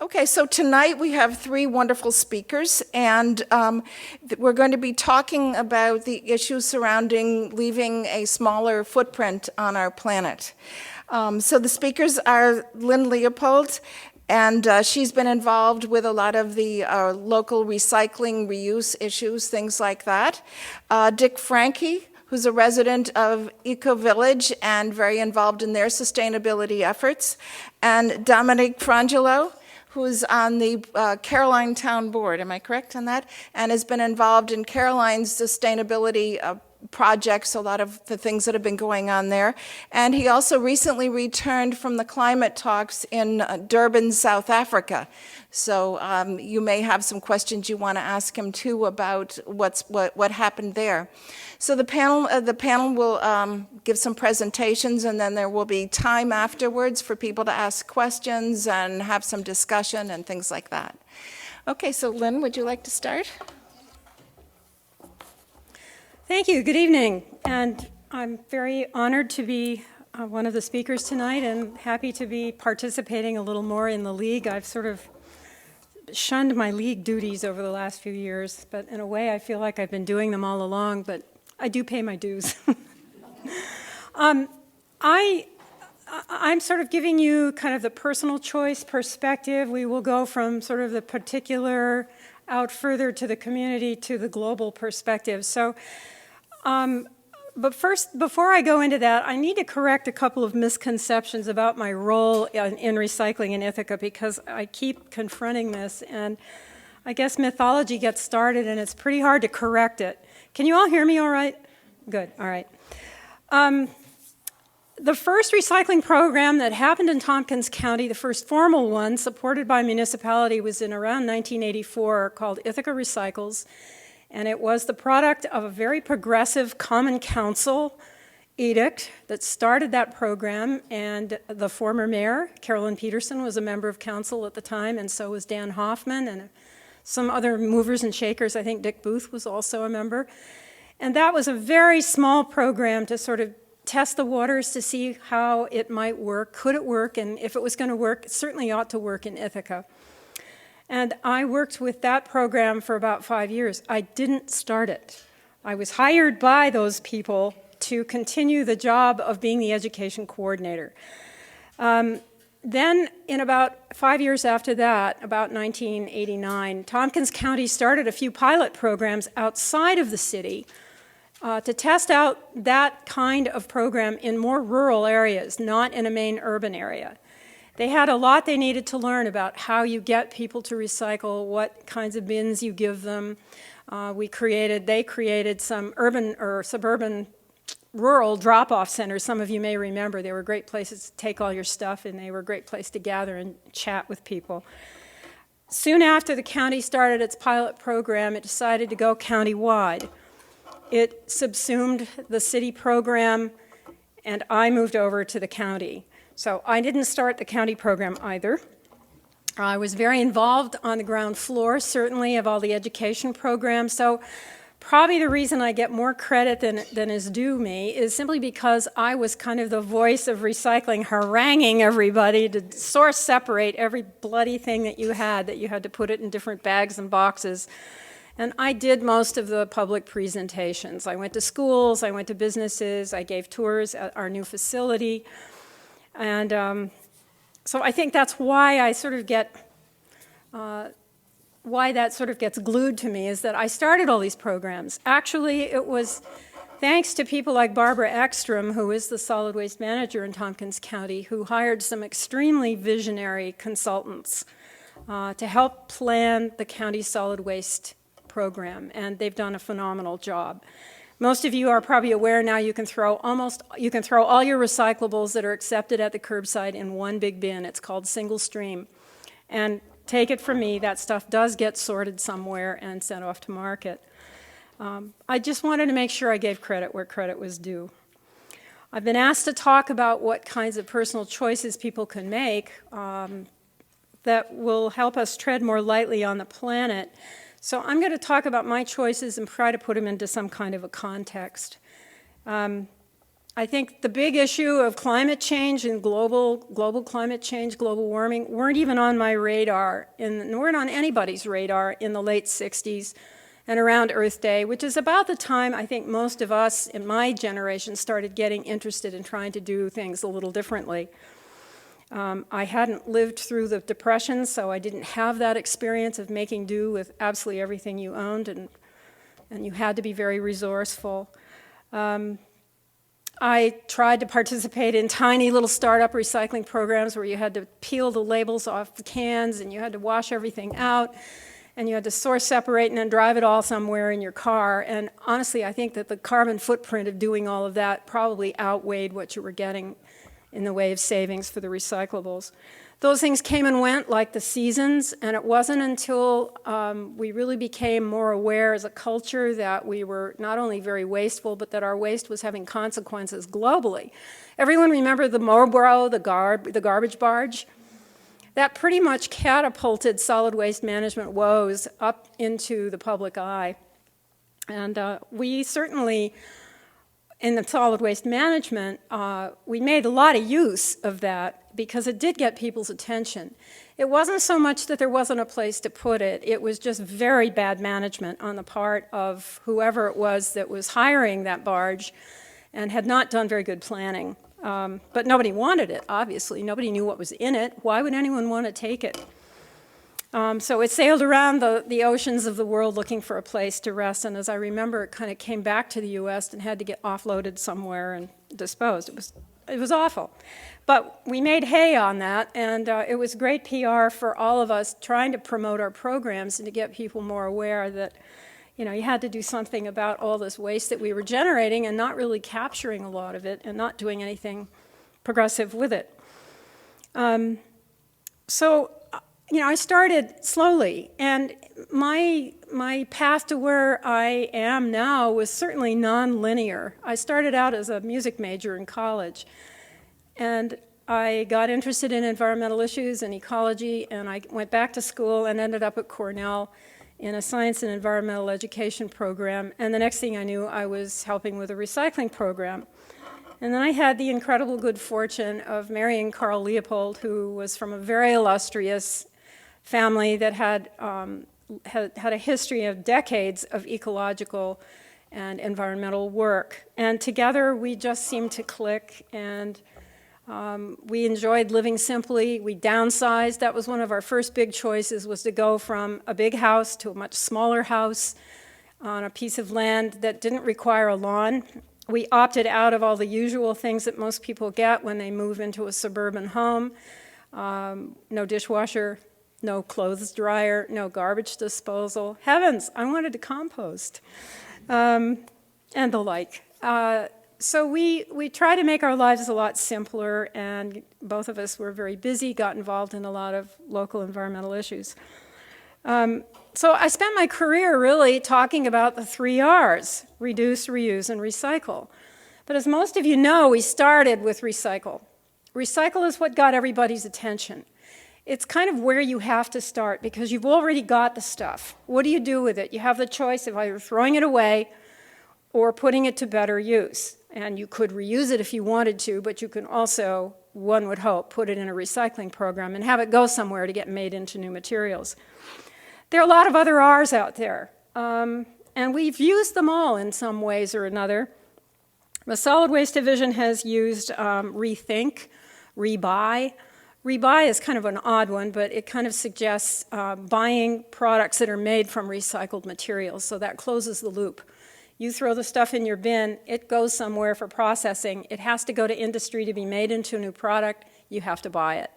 Okay, so tonight we have three wonderful speakers, and we're going to be talking about the issues surrounding leaving a smaller footprint on our planet. So the speakers are Lynn Leopold, and she's been involved with a lot of the local recycling, reuse issues, things like that. Dick Franke, who's a resident of Eco Village and very involved in their sustainability efforts, and Dominic Frangelo, who's on the Caroline Town Board, am I correct on that? And has been involved in Caroline's sustainability projects, a lot of the things that have been going on there. And he also recently returned from the climate talks in Durban, South Africa. So you may have some questions you want to ask him too about what happened there. So the panel will give some presentations, and then there will be time afterwards for people to ask questions and have some discussion and things like that. Okay, so Lynn, would you like to start? Thank you. Good evening. And I'm very honored to be one of the speakers tonight and happy to be participating a little more in the league. I've sort of shunned my league duties over the last few years, but in a way I feel like I've been doing them all along, but I do pay my dues. I'm sort of giving you kind of the personal choice perspective. We will go from sort of the particular out further to the community to the global perspective. So, but first, before I go into that, I need to correct a couple of misconceptions about my role in recycling in Ithaca, because I keep confronting this, and I guess mythology gets started and it's pretty hard to correct it. Can you all hear me all right? Good, all right. The first recycling program that happened in Tompkins County, the first formal one supported by municipality, was in around 1984, called Ithaca Recycles, and it was the product of a very progressive Common Council edict that started that program, and the former mayor, Carolyn Peterson, was a member of council at the time, and so was Dan Hoffman, and some other movers and shakers. I think Dick Booth was also a member. And that was a very small program to sort of test the waters to see how it might work, could it work, and if it was going to work, it certainly ought to work in Ithaca. And I worked with that program for about 5 years. I didn't start it. I was hired by those people to continue the job of being the education coordinator. Then, in about 5 years after that, about 1989, Tompkins County started a few pilot programs outside of the city to test out that kind of program in more rural areas, not in a main urban area. They had a lot they needed to learn about how you get people to recycle, what kinds of bins you give them. They created some urban or suburban rural drop-off centers. Some of you may remember they were great places to take all your stuff, and they were a great place to gather and chat with people. Soon after the county started its pilot program, it decided to go county-wide. It subsumed the city program, and I moved over to the county. So I didn't start the county program either. I was very involved on the ground floor, certainly, of all the education programs. So probably the reason I get more credit than is due me is simply because I was kind of the voice of recycling, haranguing everybody to source separate every bloody thing that you had to put it in different bags and boxes. And I did most of the public presentations. I went to schools, I went to businesses, I gave tours at our new facility. And so I think that's why I sort of get, why that sort of gets glued to me, is that I started all these programs. Actually, it was thanks to people like Barbara Ekstrom, who is the solid waste manager in Tompkins County, who hired some extremely visionary consultants to help plan the county solid waste program, and they've done a phenomenal job. Most of you are probably aware now you can throw all your recyclables that are accepted at the curbside in one big bin. It's called single stream. And take it from me, that stuff does get sorted somewhere and sent off to market. I just wanted to make sure I gave credit where credit was due. I've been asked to talk about what kinds of personal choices people can make that will help us tread more lightly on the planet. So I'm going to talk about my choices and try to put them into some kind of a context. I think the big issue of climate change and global climate change, global warming, weren't even on my radar, and weren't on anybody's radar in the late 60s and around Earth Day, which is about the time I think most of us in my generation started getting interested in trying to do things a little differently. I hadn't lived through the Depression, so I didn't have that experience of making do with absolutely everything you owned, and you had to be very resourceful. I tried to participate in tiny little startup recycling programs where you had to peel the labels off the cans and you had to wash everything out and you had to source separate and then drive it all somewhere in your car. And honestly, I think that the carbon footprint of doing all of that probably outweighed what you were getting in the way of savings for the recyclables. Those things came and went like the seasons, and it wasn't until we really became more aware as a culture that we were not only very wasteful, but that our waste was having consequences globally. Everyone remember the Marlboro, the garbage barge? That pretty much catapulted solid waste management woes up into the public eye. And we certainly, in the solid waste management, we made a lot of use of that because it did get people's attention. It wasn't so much that there wasn't a place to put it, it was just very bad management on the part of whoever it was that was hiring that barge and had not done very good planning. But nobody wanted it, obviously. Nobody knew what was in it. Why would anyone want to take it? So it sailed around the oceans of the world looking for a place to rest, and as I remember, it kind of came back to the U.S. and had to get offloaded somewhere and disposed. It was awful. But we made hay on that, and it was great PR for all of us trying to promote our programs and to get people more aware that, you know, you had to do something about all this waste that we were generating and not really capturing a lot of it and not doing anything progressive with it. So, you know, I started slowly, and my path to where I am now was certainly non-linear. I started out as a music major in college, and I got interested in environmental issues and ecology, and I went back to school and ended up at Cornell in a science and environmental education program, and the next thing I knew, I was helping with a recycling program. And then I had the incredible good fortune of marrying Carl Leopold, who was from a very illustrious family that had a history of decades of ecological and environmental work. And together we just seemed to click, and we enjoyed living simply. We downsized. That was one of our first big choices, was to go from a big house to a much smaller house on a piece of land that didn't require a lawn. We opted out of all the usual things that most people get when they move into a suburban home. No dishwasher, no clothes dryer, no garbage disposal. Heavens, I wanted to compost, and the like. So we try to make our lives a lot simpler, and both of us were very busy, got involved in a lot of local environmental issues. So I spent my career really talking about the 3 R's, reduce, reuse, and recycle. But as most of you know, we started with recycle. Recycle is what got everybody's attention. It's kind of where you have to start because you've already got the stuff. What do you do with it? You have the choice of either throwing it away or putting it to better use. And you could reuse it if you wanted to, but you can also, one would hope, put it in a recycling program and have it go somewhere to get made into new materials. There are a lot of other R's out there, and we've used them all in some ways or another. The Solid Waste Division has used rethink, rebuy. Rebuy is kind of an odd one, but it kind of suggests buying products that are made from recycled materials, so that closes the loop. You throw the stuff in your bin, it goes somewhere for processing. It has to go to industry to be made into a new product. You have to buy it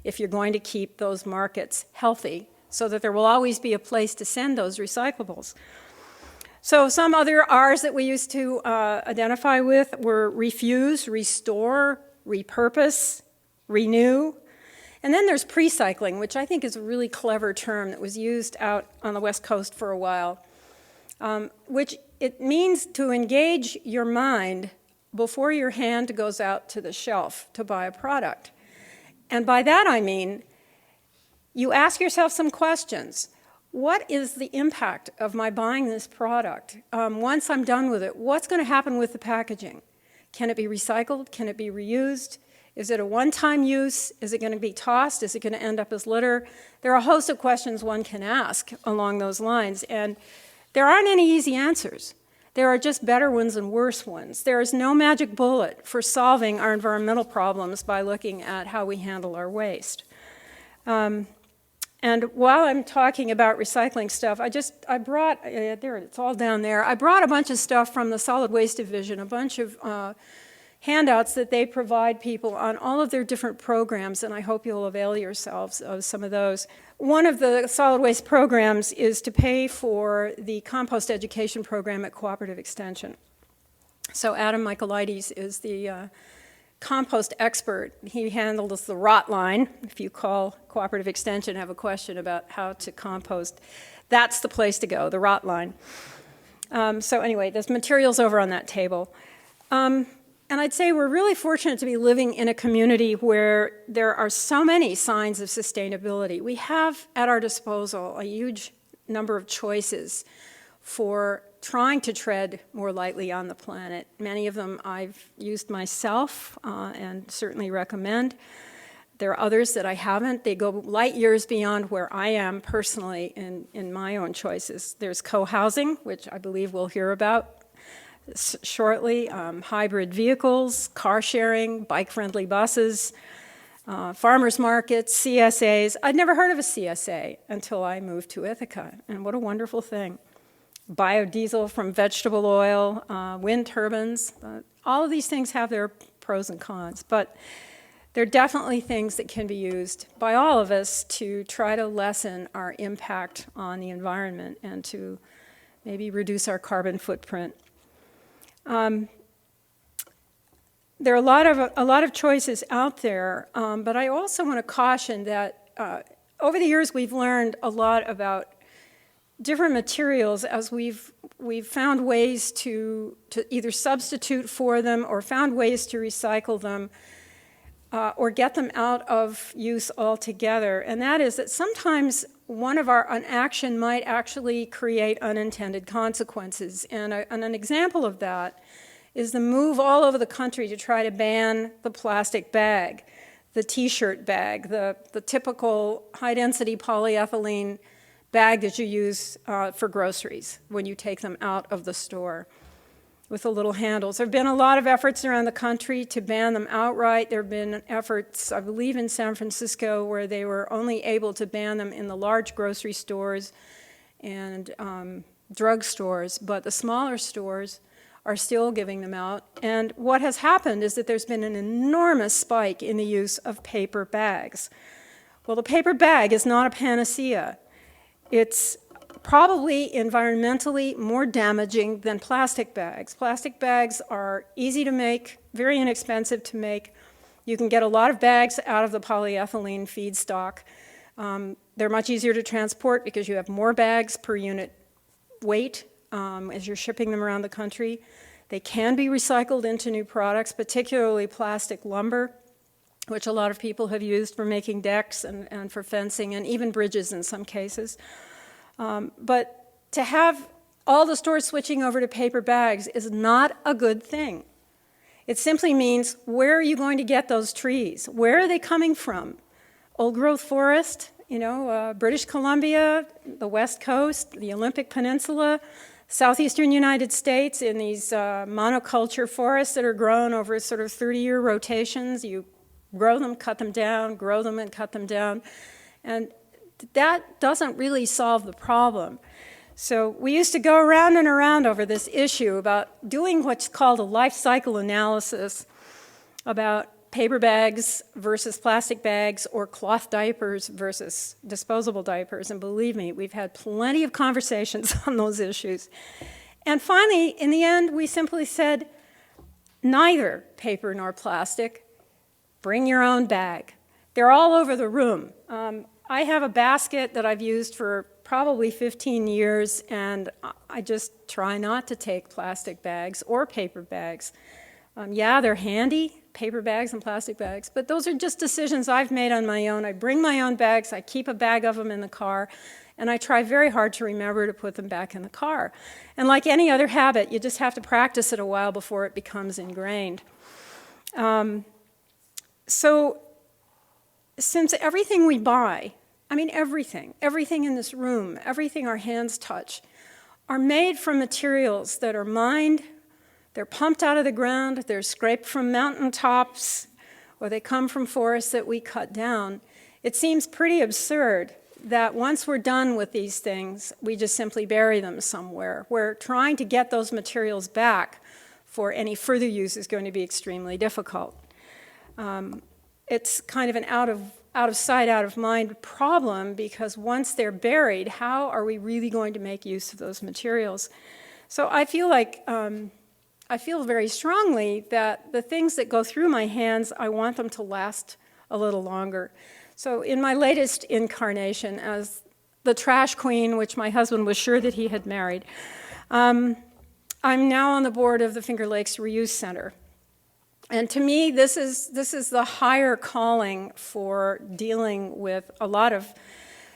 if you're going to keep those markets healthy so that there will always be a place to send those recyclables. So some other R's that we used to identify with were refuse, restore, repurpose, renew. And then there's pre-cycling, which I think is a really clever term that was used out on the West Coast for a while, which it means to engage your mind before your hand goes out to the shelf to buy a product. And by that I mean, you ask yourself some questions. What is the impact of my buying this product? Once I'm done with it, what's going to happen with the packaging? Can it be recycled? Can it be reused? Is it a one-time use? Is it going to be tossed? Is it going to end up as litter? There are a host of questions one can ask along those lines, and there aren't any easy answers. There are just better ones and worse ones. There is no magic bullet for solving our environmental problems by looking at how we handle our waste. And while I'm talking about recycling stuff, I brought, there, it's all down there. I brought a bunch of stuff from the Solid Waste Division, a bunch of handouts that they provide people on all of their different programs, and I hope you'll avail yourselves of some of those. One of the solid waste programs is to pay for the compost education program at Cooperative Extension. So Adam Michaelides is the compost expert. He handles the rot line. If you call Cooperative Extension and have a question about how to compost, that's the place to go, the rot line. So anyway, there's materials over on that table. And I'd say we're really fortunate to be living in a community where there are so many signs of sustainability. We have at our disposal a huge number of choices for trying to tread more lightly on the planet. Many of them I've used myself and certainly recommend. There are others that I haven't. They go light years beyond where I am personally in my own choices. There's co-housing, which I believe we'll hear about shortly, hybrid vehicles, car sharing, bike-friendly buses, farmers markets, CSAs. I'd never heard of a CSA until I moved to Ithaca, and what a wonderful thing. Biodiesel from vegetable oil, wind turbines, all of these things have their pros and cons, but they're definitely things that can be used by all of us to try to lessen our impact on the environment and to maybe reduce our carbon footprint. There are a lot of choices out there, but I also want to caution that over the years we've learned a lot about different materials as we've found ways to either substitute for them or found ways to recycle them or get them out of use altogether. And that is that sometimes an action might actually create unintended consequences. And an example of that is the move all over the country to try to ban the plastic bag, the T-shirt bag, the typical high-density polyethylene bag that you use for groceries when you take them out of the store with the little handles. There have been a lot of efforts around the country to ban them outright. There have been efforts, I believe, in San Francisco where they were only able to ban them in the large grocery stores and drug stores, but the smaller stores are still giving them out. And what has happened is that there's been an enormous spike in the use of paper bags. Well, the paper bag is not a panacea. It's probably environmentally more damaging than plastic bags. Plastic bags are easy to make, very inexpensive to make. You can get a lot of bags out of the polyethylene feedstock. They're much easier to transport because you have more bags per unit weight as you're shipping them around the country. They can be recycled into new products, particularly plastic lumber, which a lot of people have used for making decks and for fencing and even bridges in some cases. But to have all the stores switching over to paper bags is not a good thing. It simply means, where are you going to get those trees? Where are they coming from? Old growth forest, British Columbia, the West Coast, the Olympic Peninsula, southeastern United States in these monoculture forests that are grown over sort of 30-year rotations. You grow them, cut them down, grow them and cut them down. And that doesn't really solve the problem. So we used to go around and around over this issue about doing what's called a life cycle analysis about paper bags versus plastic bags or cloth diapers versus disposable diapers. And believe me, we've had plenty of conversations on those issues. And finally, in the end, we simply said, neither paper nor plastic. Bring your own bag. They're all over the room. I have a basket that I've used for probably 15 years, and I just try not to take plastic bags or paper bags. Yeah, they're handy, paper bags and plastic bags, but those are just decisions I've made on my own. I bring my own bags, I keep a bag of them in the car, And I try very hard to remember to put them back in the car. And like any other habit, you just have to practice it a while before it becomes ingrained. So since everything we buy, I mean everything in this room, everything our hands touch, are made from materials that are mined, they're pumped out of the ground, they're scraped from mountaintops, or they come from forests that we cut down, it seems pretty absurd that once we're done with these things, we just simply bury them somewhere. Where trying to get those materials back for any further use is going to be extremely difficult. It's kind of an out of sight, out of mind problem, because once they're buried, how are we really going to make use of those materials? So I feel like, I feel very strongly that the things that go through my hands, I want them to last a little longer. So in my latest incarnation as the trash queen, which my husband was sure that he had married, I'm now on the board of the Finger Lakes Reuse Center. And to me, this is the higher calling for dealing with a lot of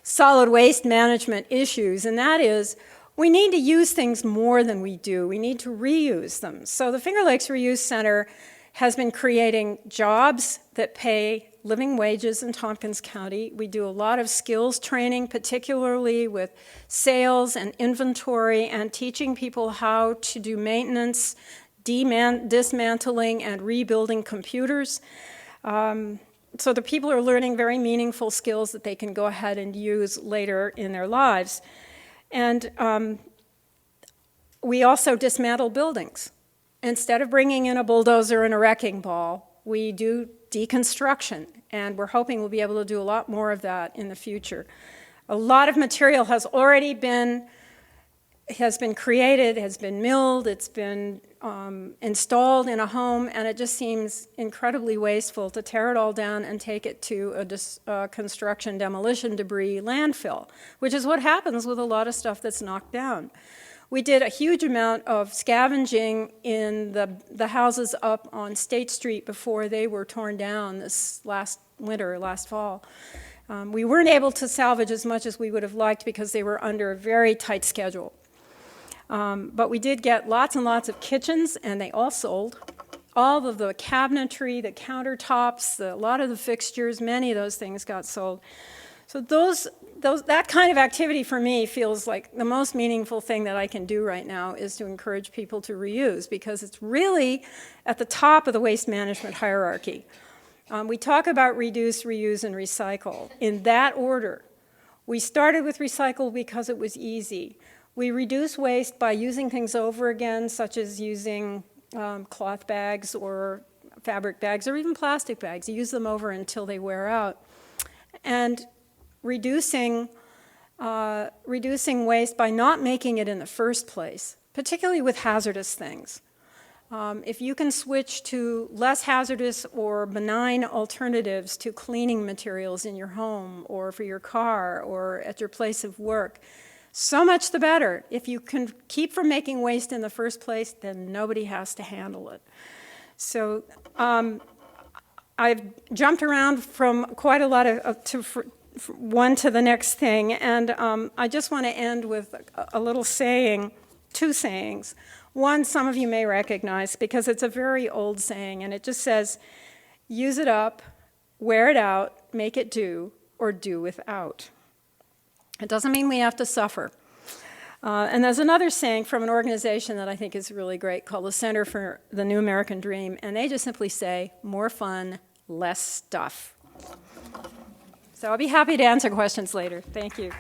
solid waste management issues, and that is we need to use things more than we do. We need to reuse them. So the Finger Lakes Reuse Center has been creating jobs that pay living wages in Tompkins County. We do a lot of skills training, particularly with sales and inventory, and teaching people how to do maintenance, dismantling and rebuilding computers. So the people are learning very meaningful skills that they can go ahead and use later in their lives. And we also dismantle buildings. Instead of bringing in a bulldozer and a wrecking ball, we do deconstruction, and we're hoping we'll be able to do a lot more of that in the future. A lot of material has already been created, has been milled, it's been installed in a home, and it just seems incredibly wasteful to tear it all down and take it to a construction demolition debris landfill, which is what happens with a lot of stuff that's knocked down. We did a huge amount of scavenging in the houses up on State Street before they were torn down this last winter, last fall. We weren't able to salvage as much as we would have liked because they were under a very tight schedule. But we did get lots and lots of kitchens, and they all sold. All of the cabinetry, the countertops, a lot of the fixtures, many of those things got sold. So that kind of activity for me feels like the most meaningful thing that I can do right now is to encourage people to reuse, because it's really at the top of the waste management hierarchy. We talk about reduce, reuse, and recycle in that order. We started with recycle because it was easy. We reduce waste by using things over again, such as using cloth bags or fabric bags or even plastic bags. You use them over until they wear out. And reducing waste by not making it in the first place, particularly with hazardous things. If you can switch to less hazardous or benign alternatives to cleaning materials in your home or for your car or at your place of work, so much the better. If you can keep from making waste in the first place, then nobody has to handle it. So I've jumped around from quite a lot one to the next thing, and I just want to end with a little saying, two sayings. One, some of you may recognize because it's a very old saying, and it just says, use it up, wear it out, make it do, or do without. It doesn't mean we have to suffer. And there's another saying from an organization that I think is really great called the Center for the New American Dream, and they just simply say, more fun, less stuff. So I'll be happy to answer questions later. Thank you.